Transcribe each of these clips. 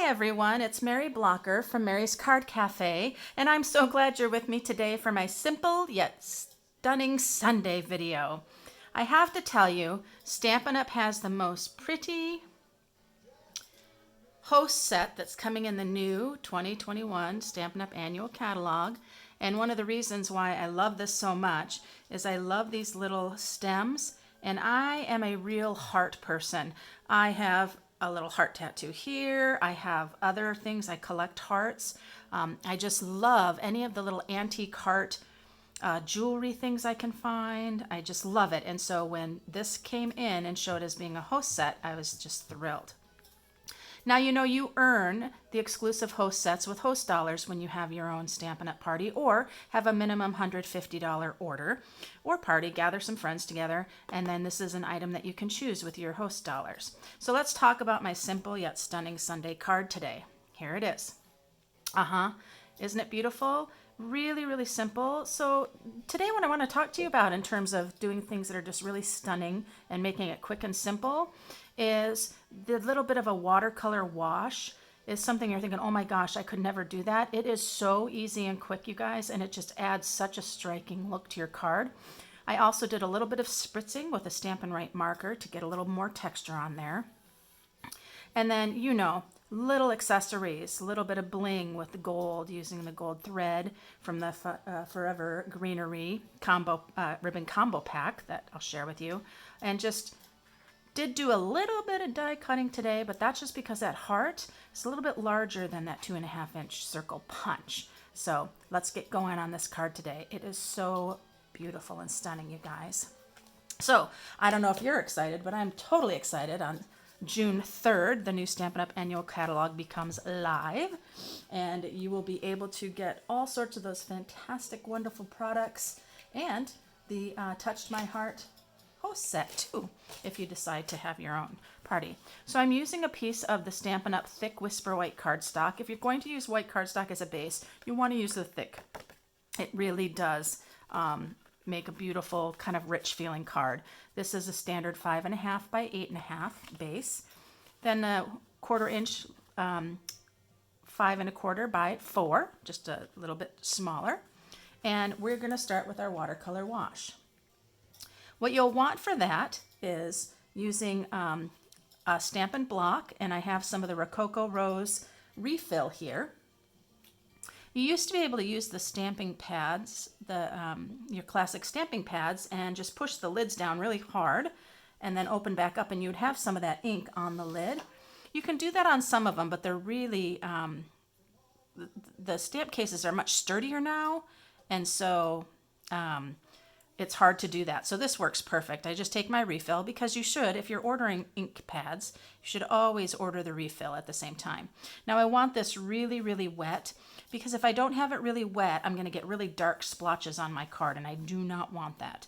Hi everyone, it's Mary Blocker from Mary's Card Cafe, and I'm so glad you're with me today for my simple yet stunning Sunday video. I have to tell you, Stampin' Up! Has the most pretty host set that's coming in the new 2021 Stampin' Up! Annual Catalog. And one of the reasons why I love this so much is I love these little stems, and I am a real heart person. I have a little heart tattoo here. I have other things. I collect hearts. I just love any of the little antique heart jewelry things I can find. I just love it. And so when this came in and showed as being a host set, I was just thrilled. Now, you know, you earn the exclusive host sets with host dollars when you have your own Stampin' Up! Party or have a minimum $150 order or party, gather some friends together, and then this is an item that you can choose with your host dollars. So let's talk about my simple yet stunning Sunday card today. Here it is. Isn't it beautiful? Really, really simple. So today what I want to talk to you about in terms of doing things that are just really stunning and making it quick and simple is the little bit of a watercolor wash is something you're thinking, oh my gosh, I could never do that. It is so easy and quick, you guys, and it just adds such a striking look to your card. I also did a little bit of spritzing with a Stampin' Right marker to get a little more texture on there. And then, you know, little accessories, a little bit of bling with the gold, using the gold thread from the Forever Greenery combo ribbon combo pack that I'll share with you. And just did do a little bit of die cutting today, but that's just because that heart is a little bit larger than that 2.5-inch circle punch. So let's get going on this card today. It is so beautiful and stunning, you guys. So I don't know if you're excited, but I'm totally excited. On June 3rd, the new Stampin' Up! Annual Catalog becomes live, and you will be able to get all sorts of those fantastic, wonderful products and the Touched My Heart host set too, if you decide to have your own party. So I'm using a piece of the Stampin' Up! Thick Whisper White cardstock. If you're going to use white cardstock as a base, you want to use the thick. It really does make a beautiful, kind of rich feeling card. This is a standard 5.5 by 8.5 base. Then a 1/4 inch 5.25 by 4, just a little bit smaller. And we're going to start with our watercolor wash. What you'll want for that is using a Stampin' Block, and I have some of the Rococo Rose refill here. You used to be able to use the stamping pads, your classic stamping pads, and just push the lids down really hard and then open back up, and you'd have some of that ink on the lid. You can do that on some of them, but they're really, the stamp cases are much sturdier now, and so it's hard to do that. So this works perfect. I just take my refill, because you should, if you're ordering ink pads, you should always order the refill at the same time. Now I want this really, really wet, because if I don't have it really wet, I'm going to get really dark splotches on my card, and I do not want that.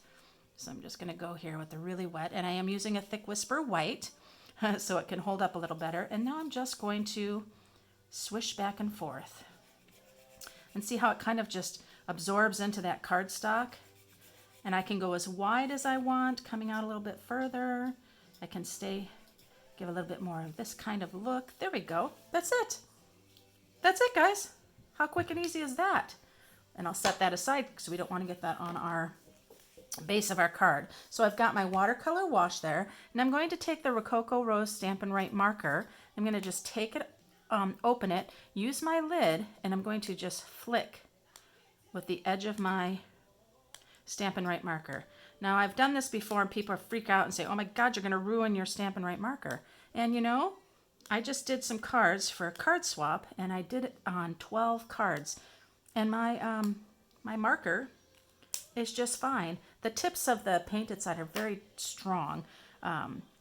So I'm just going to go here with the really wet, and I am using a Thick Whisper White so it can hold up a little better. And now I'm just going to swish back and forth and see how it kind of just absorbs into that cardstock. And I can go as wide as I want, coming out a little bit further. I can give a little bit more of this kind of look. There we go. That's it. That's it, guys. How quick and easy is that? And I'll set that aside because we don't want to get that on our base of our card. So I've got my watercolor wash there, and I'm going to take the Rococo Rose Stampin' Right marker. I'm going to just take it, open it, use my lid, and I'm going to just flick with the edge of my Stampin' Right marker. Now I've done this before, and people freak out and say, oh my God, you're going to ruin your Stampin' Right marker. And you know, I just did some cards for a card swap, and I did it on 12 cards, and my my marker is just fine. The tips of the painted side are very strong,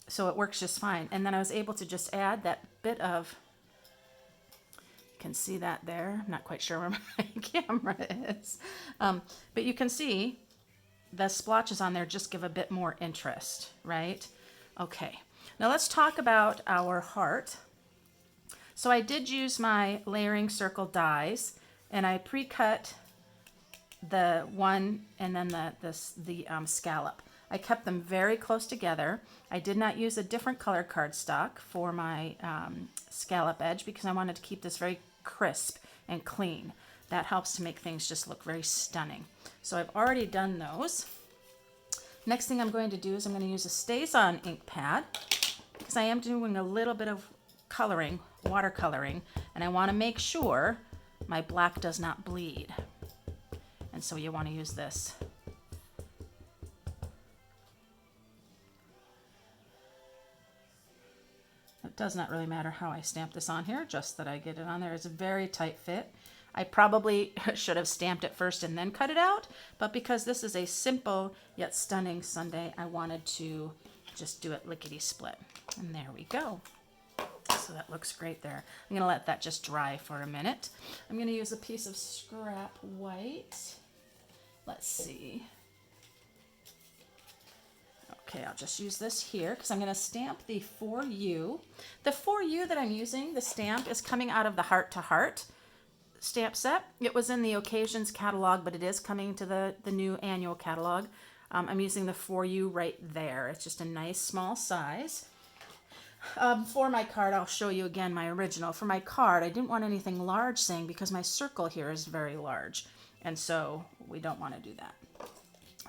so it works just fine. And then I was able to just add that bit of, you can see that there. I'm not quite sure where my camera is, but you can see the splotches on there just give a bit more interest, right? Okay. Now let's talk about our heart. So I did use my layering circle dies, and I pre-cut the one and then the scallop. I kept them very close together. I did not use a different color cardstock for my scallop edge because I wanted to keep this very crisp and clean. That helps to make things just look very stunning. So I've already done those. Next thing I'm going to do is I'm going to use a StazOn ink pad because I am doing a little bit of coloring, watercoloring, and I want to make sure my black does not bleed. And so you want to use this. It does not really matter how I stamp this on here, just that I get it on there. It's a very tight fit. I probably should have stamped it first and then cut it out, but because this is a simple yet stunning sundae, I wanted to just do it lickety split. And there we go. So that looks great there. I'm gonna let that just dry for a minute. I'm gonna use a piece of scrap white. Let's see. Okay, I'll just use this here because I'm going to stamp the For You. The For You that I'm using, the stamp, is coming out of the Heart to Heart stamp set. It was in the Occasions catalog, but it is coming to the new annual catalog. I'm using the For You right there. It's just a nice small size. For my card, I'll show you again my original. For my card, I didn't want anything large saying because my circle here is very large. And so we don't want to do that.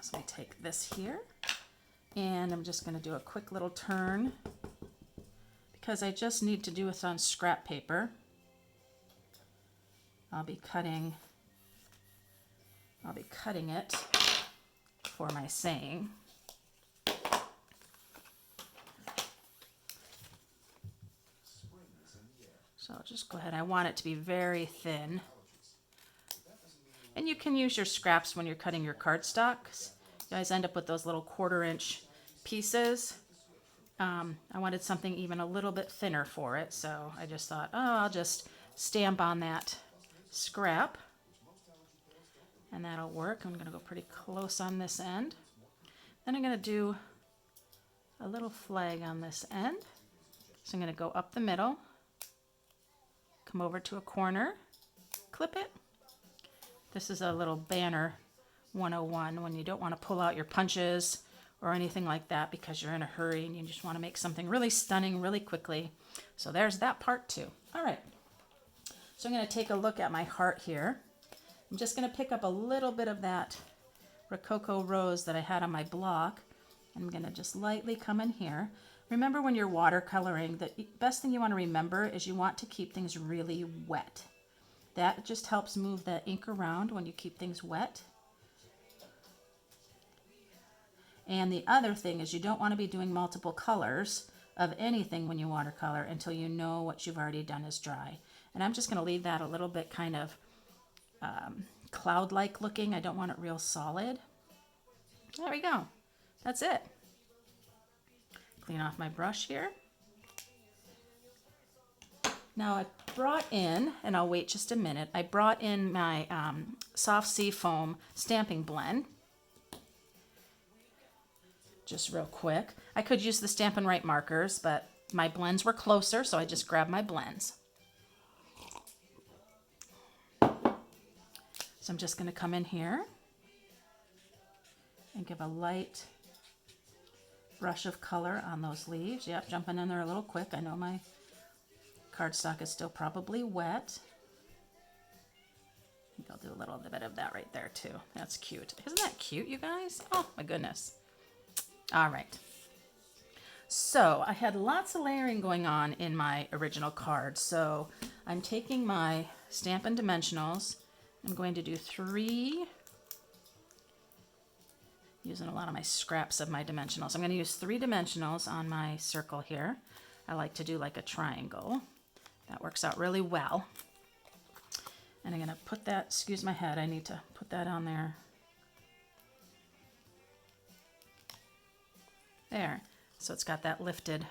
So I take this here. And I'm just going to do a quick little turn because I just need to do it on scrap paper. I'll be cutting it for my saying. So I'll just go ahead. I want it to be very thin. And you can use your scraps when you're cutting your cardstocks. You guys end up with those little 1/4 inch pieces. I wanted something even a little bit thinner for it, so I just thought, oh, I'll just stamp on that scrap and that'll work. I'm gonna go pretty close on this end. Then I'm gonna do a little flag on this end. So I'm gonna go up the middle, come over to a corner, clip it. This is a little banner 101 when you don't want to pull out your punches or anything like that because you're in a hurry and you just want to make something really stunning really quickly. So there's that part too. All right. So I'm going to take a look at my heart here. I'm just going to pick up a little bit of that Rococo Rose that I had on my block. I'm going to just lightly come in here. Remember when you're watercoloring, the best thing you want to remember is you want to keep things really wet. That just helps move the ink around when you keep things wet. And the other thing is you don't want to be doing multiple colors of anything when you watercolor until you know what you've already done is dry. And I'm just going to leave that a little bit kind of cloud-like looking. I don't want it real solid. There we go. That's it. Clean off my brush here. Now I brought in, and I'll wait just a minute, I brought in my Soft Sea Foam stamping blend. Just real quick. I could use the Stampin' Right markers, but my blends were closer, so I just grabbed my blends. So I'm just going to come in here and give a light brush of color on those leaves. Yep, jumping in there a little quick. I know my cardstock is still probably wet. I think I'll do a little bit of that right there too. That's cute. Isn't that cute, you guys? Oh my goodness. All right. So I had lots of layering going on in my original card. So I'm taking my Stampin' Dimensionals. I'm going to do 3, using a lot of my scraps of my dimensionals. I'm going to use 3 dimensionals on my circle here. I like to do like a triangle. That works out really well. And I'm going to put that, excuse my head, I need to put that on there. There. So it's got that lifted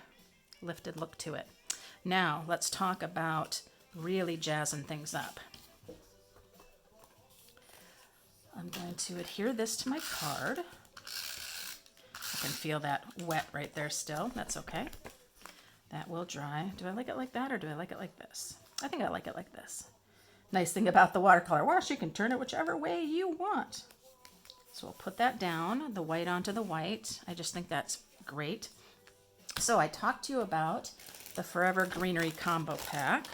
look to it. Now let's talk about really jazzing things up. I'm going to adhere this to my card. I can feel that wet right there still. That's okay. That will dry. Do I like it like that or do I like it like this? I think I like it like this. Nice thing about the watercolor wash, you can turn it whichever way you want. So we'll put that down, the white onto the white. I just think that's great. So I talked to you about the Forever Greenery combo pack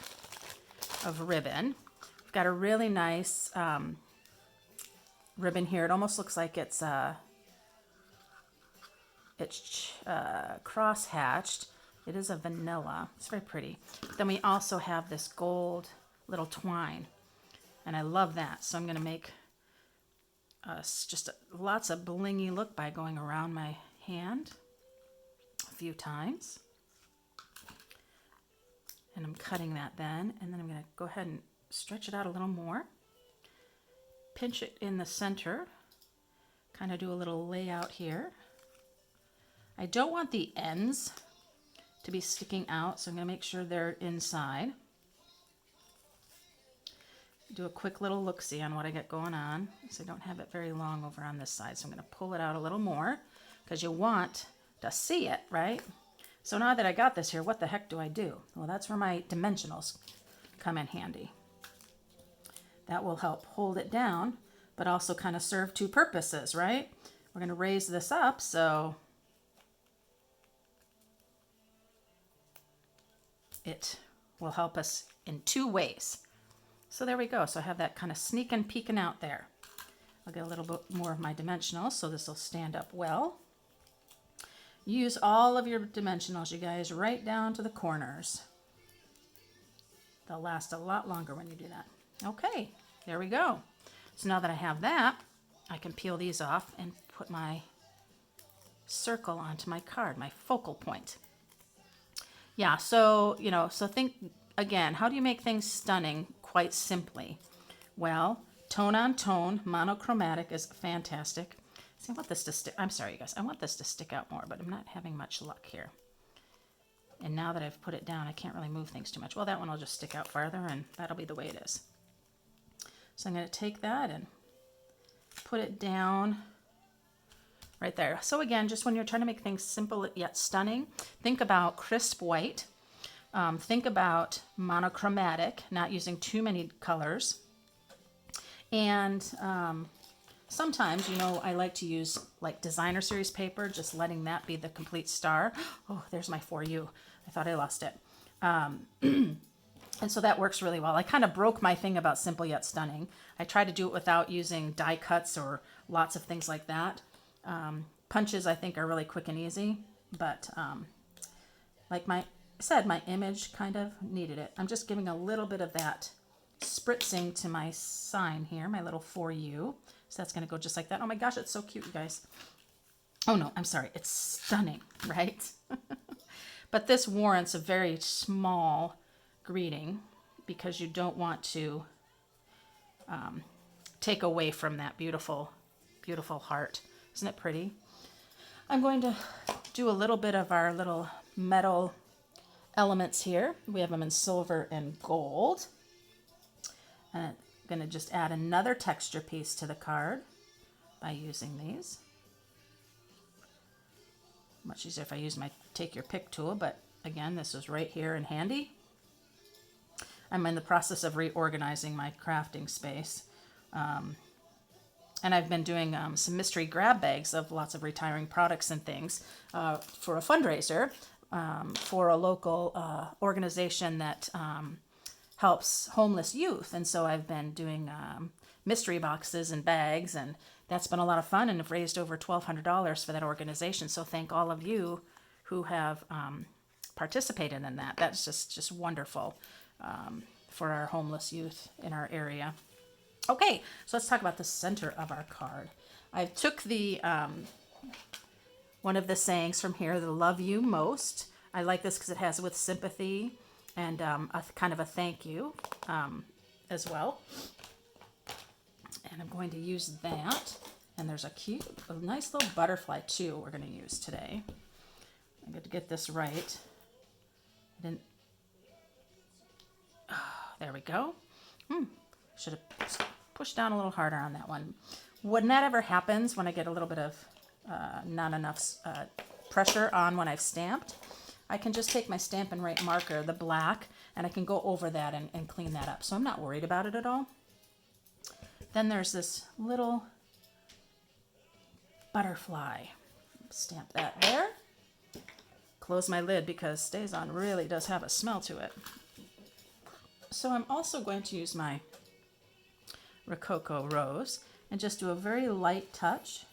of ribbon. We've got a really nice ribbon here. It almost looks like it's cross-hatched. It is a vanilla. It's very pretty. Then we also have this gold little twine, and I love that. So I'm going to make lots of blingy look by going around my hand a few times. And I'm cutting that then, and then I'm going to go ahead and stretch it out a little more. Pinch it in the center. Kind of do a little layout here. I don't want the ends to be sticking out, so I'm going to make sure they're inside. Do a quick little look-see on what I got going on. So I don't have it very long over on this side, so I'm going to pull it out a little more because you want to see it, right? So now that I got this here, what the heck do I do? Well, that's where my dimensionals come in handy. That will help hold it down, but also kind of serve two purposes, right? We're going to raise this up, so it will help us in two ways. So there we go. So I have that kind of sneaking, peeking out there. I'll get a little bit more of my dimensionals, so this will stand up well. Use all of your dimensionals, you guys, right down to the corners. They'll last a lot longer when you do that. Okay, there we go. So now that I have that, I can peel these off and put my circle onto my card, my focal point. Yeah, so, so think again, how do you make things stunning quite simply? Well, tone on tone, monochromatic is fantastic. See, I want this to stick. I'm sorry, you guys. I want this to stick out more, but I'm not having much luck here. And now that I've put it down, I can't really move things too much. Well, that one will just stick out farther, and that'll be the way it is. So I'm going to take that and put it down right there. So again, just when you're trying to make things simple yet stunning, think about crisp white. Think about monochromatic, not using too many colors. And sometimes, I like to use like designer series paper, just letting that be the complete star. Oh, there's my For You. I thought I lost it. And so that works really well. I kind of broke my thing about simple yet stunning. I try to do it without using die cuts or lots of things like that. Punches, I think, are really quick and easy, but like I said, my image kind of needed it. I'm just giving a little bit of that spritzing to my sign here, my little For You. So that's going to go just like that. Oh my gosh, it's so cute, you guys. Oh no, I'm sorry. It's stunning, right? But this warrants a very small greeting because you don't want to take away from that beautiful, beautiful heart. Isn't it pretty? I'm going to do a little bit of our little metal elements here. We have them in silver and gold. And I'm going to just add another texture piece to the card by using these. Much easier if I use my take your pick tool, but again, this is right here and handy. I'm in the process of reorganizing my crafting space. And I've been doing some mystery grab bags of lots of retiring products and things for a fundraiser for a local organization that helps homeless youth. And so I've been doing mystery boxes and bags, and that's been a lot of fun, and have raised over $1,200 for that organization. So thank all of you who have participated in that. That's just wonderful for our homeless youth in our area. Okay, so let's talk about the center of our card. I took the one of the sayings from here, the love you most. I like this because it has with sympathy and a kind of a thank you as well. And I'm going to use that. And there's a nice little butterfly too we're going to use today. I'm going to get this right. There we go. Should have pushed down a little harder on that one. When that ever happens, when I get a little bit of not enough pressure on when I've stamped, I can just take my Stampin' Right marker, the black, and I can go over that and clean that up. So I'm not worried about it at all. Then there's this little butterfly. Stamp that there. Close my lid because StazOn really does have a smell to it. So I'm also going to use my Rococo Rose and just do a very light touch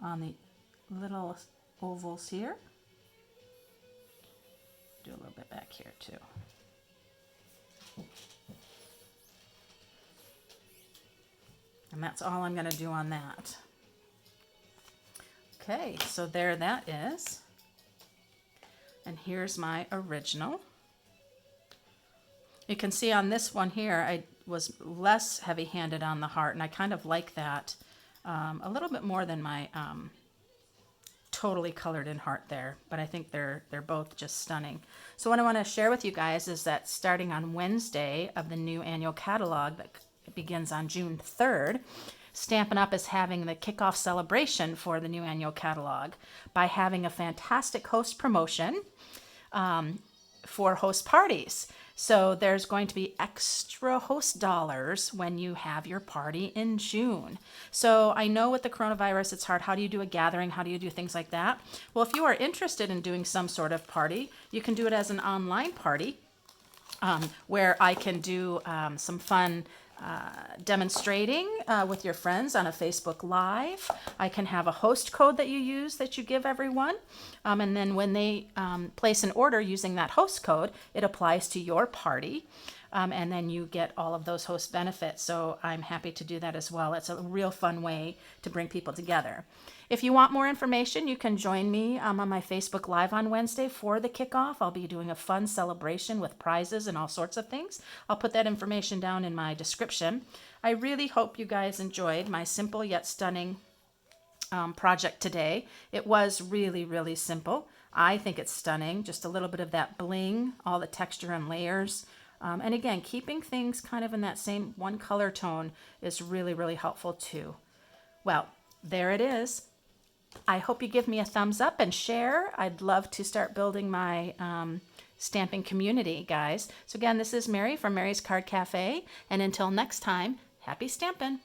on the little ovals here. Do a little bit back here too. And that's all I'm going to do on that. Okay, so there that is. And here's my original. You can see on this one here, I was less heavy-handed on the heart, and I kind of like that a little bit more than my totally colored in heart there, but I think they're both just stunning. So what I want to share with you guys is that starting on Wednesday of the new annual catalog that begins on June 3rd, Stampin' Up! Is having the kickoff celebration for the new annual catalog by having a fantastic host promotion for host parties. So there's going to be extra host dollars when you have your party in June. So I know with the coronavirus, it's hard. How do you do a gathering? How do you do things like that? Well, if you are interested in doing some sort of party, you can do it as an online party where I can do some fun demonstrating with your friends on a Facebook Live. I can have a host code that you use that you give everyone. And then when they place an order using that host code, it applies to your party. And then you get all of those host benefits. So I'm happy to do that as well. It's a real fun way to bring people together. If you want more information, you can join me on my Facebook Live on Wednesday for the kickoff. I'll be doing a fun celebration with prizes and all sorts of things. I'll put that information down in my description. I really hope you guys enjoyed my simple yet stunning project today. It was really, really simple. I think it's stunning. Just a little bit of that bling, all the texture and layers. And again, keeping things kind of in that same one color tone is really, really helpful too. Well, there it is. I hope you give me a thumbs up and share. I'd love to start building my stamping community, guys. So again, this is Mary from Mary's Card Cafe. And until next time, happy stamping.